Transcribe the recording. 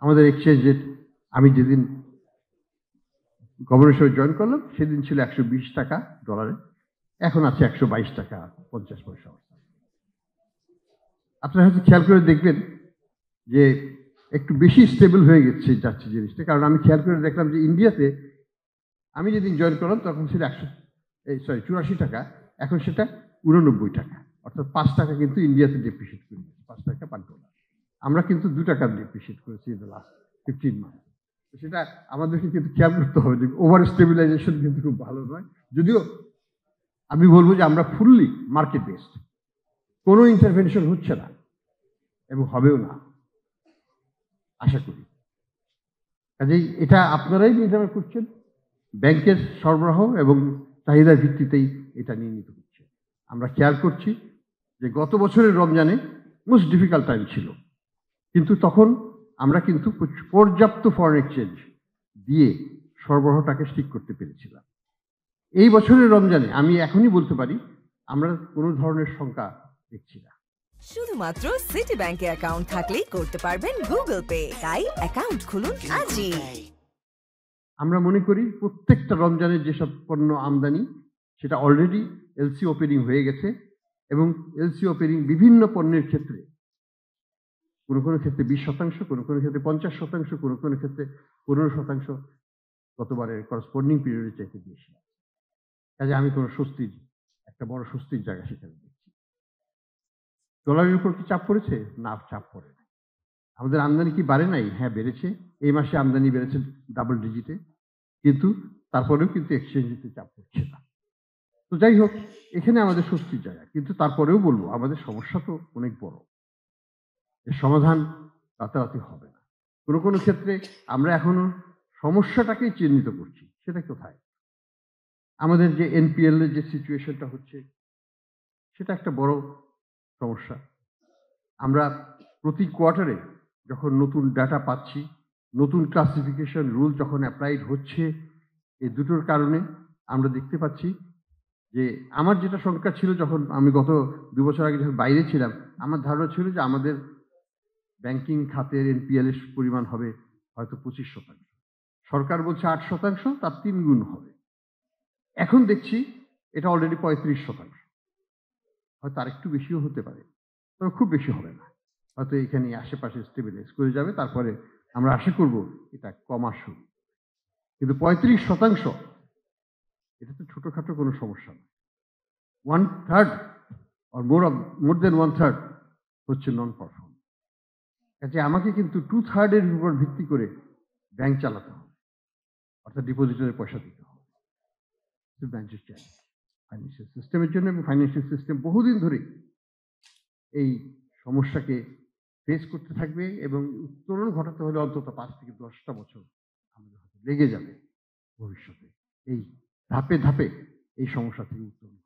আমাদের exchange rate আমি যেদিন গভর্নর হিসেবে জয়েন করলাম সেদিন ছিল 120 টাকা ডলারে, এখন আছে 122 টাকা 50 পয়সা। আপনারা হয়তো খেয়াল করে দেখবেন যে একটু বেশি স্টেবল হয়ে যাচ্ছে জিনিসটা, কারণ আমি খেয়াল করে দেখলাম যে ইন্ডিয়াতে আমি যেদিন জয়েন করলাম তখন ছিল 84 টাকা, এখন সেটা 89 টাকা, অর্থাৎ 5 টাকা কিন্তু ইন্ডিয়াতে ডেপ্রিসিয়েট করে গেছে, 5 টাকা পার ডলার। আমরা কিন্তু 2 টাকা ডেপ্রিসিয়েট করেছি ইন দ্য লাস্ট 15 মান্থ। সেটা আমাদেরকে কিন্তু খেয়াল করতে হবে যে ওভার স্টেবিলাইজেশন কিন্তু খুব ভালো নয়। যদিও আমি বলবো যে আমরা ফুললি মার্কেট বেসড, কোনো ইন্টারভেনশন হচ্ছে না এবং হবেও না আশা করি। কাজেই এটা আপনারাই নির্ধারণ করছেন, ব্যাংকের সরবরাহ এবং চাহিদার ভিত্তিতেই এটা নির্মিত হচ্ছে। আমরা খেয়াল করছি যে গত বছরের রমজানে মোস্ট ডিফিকাল্ট টাইম ছিল, কিন্তু তখন আমরা কিন্তু পর্যাপ্ত ফরেন এক্সচেঞ্জ দিয়ে সরবরাহটাকে ঠিক করতে পেরেছিলাম। এই বছরের রমজানে আমি এখনই বলতে পারি আমরা কোনো ধরনের শঙ্কা দেখছি না। শুধুমাত্র সিটি ব্যাংকে অ্যাকাউন্ট থাকলেই করতে পারবেন গুগল পে, তাই অ্যাকাউন্ট খুলুন আজই। আমরা মনে করি প্রত্যেকটা রমজানের যেসব পণ্য আমদানি সেটা অলরেডি এলসি ওপেনিং হয়ে গেছে, এবং এলসি ওপেনিং বিভিন্ন পণ্যের ক্ষেত্রে কোনো কোনো ক্ষেত্রে 20%, কোনো কোনো ক্ষেত্রে 50%, কোনো কোনো ক্ষেত্রে 15% গতবারের করসপন্ডিং পিরিয়ডের চাইতে বেশি। কাজে আমি কোনো একটা বড় স্বস্তির জায়গা সেখানে দেখছি। ডলারের উপর কি চাপ পড়েছে? না, চাপ পড়ে নাই। আমাদের আমদানি কি বাড়ে নাই? হ্যাঁ, বেড়েছে। এই মাসে আমদানি বেড়েছে ডাবল ডিজিটে, কিন্তু তারপরেও কিন্তু এক্সচেঞ্জ রেটে চাপ পড়ছে না। তো যাই হোক, এখানে আমাদের স্বস্তির জায়গা, কিন্তু তারপরেও বলবো আমাদের সমস্যা তো অনেক বড়, এর সমাধান রাতারাতি হবে না। কোনো কোনো ক্ষেত্রে আমরা এখনো সমস্যাটাকেই চিহ্নিত করছি, সেটা কোথায়? আমাদের যে এনপিএল এর যে সিচুয়েশনটা হচ্ছে সেটা একটা বড় সমস্যা। আমরা প্রতি কোয়ার্টারে যখন নতুন ডাটা পাচ্ছি, নতুন ক্লাসিফিকেশন রুল যখন অ্যাপ্লাইড হচ্ছে, এই দুটোর কারণে আমরা দেখতে পাচ্ছি যে আমার যেটা শঙ্কা ছিল যখন আমি গত 2 বছর আগে যখন বাইরে ছিলাম, আমার ধারণা ছিল যে আমাদের ব্যাংকিং খাতের এনপিএল এর পরিমাণ হবে হয়তো 25%। সরকার বলছে 8%, তার 3 গুণ হবে। এখন দেখছি এটা অলরেডি 35%, হয়তো আরেকটু বেশিও হতে পারে, তবে খুব বেশি হবে না, হয়তো এখানে আশেপাশে স্টেবিলাইজ করে যাবে। তারপরে আমরা আশা করব এটা কমা শুরু, কিন্তু 35% এটা তো ছোটখাটো কোনো সমস্যা না। 1/3 or more than 1/3 হচ্ছে নন পারফর্ম। কাজে আমাকে কিন্তু 2/3 এর উপর ভিত্তি করে ব্যাংক চালাতে হবে, অর্থাৎ ডিপোজিটরের পয়সা দিতে হবে। ব্যাংকের চ্যালেঞ্জ ফাইন্যান্সিয়াল সিস্টেমের জন্য, এবং ফাইন্যান্সিয়াল সিস্টেম বহুদিন ধরে এই সমস্যাকে ফেস করতে থাকবে, এবং উত্তরণ ঘটাতে হলে অন্তত 5 থেকে 10টা বছর আমাদের হাতে লেগে যাবে ভবিষ্যতে এই ধাপে ধাপে এই সমস্যা থেকে উত্তরণ।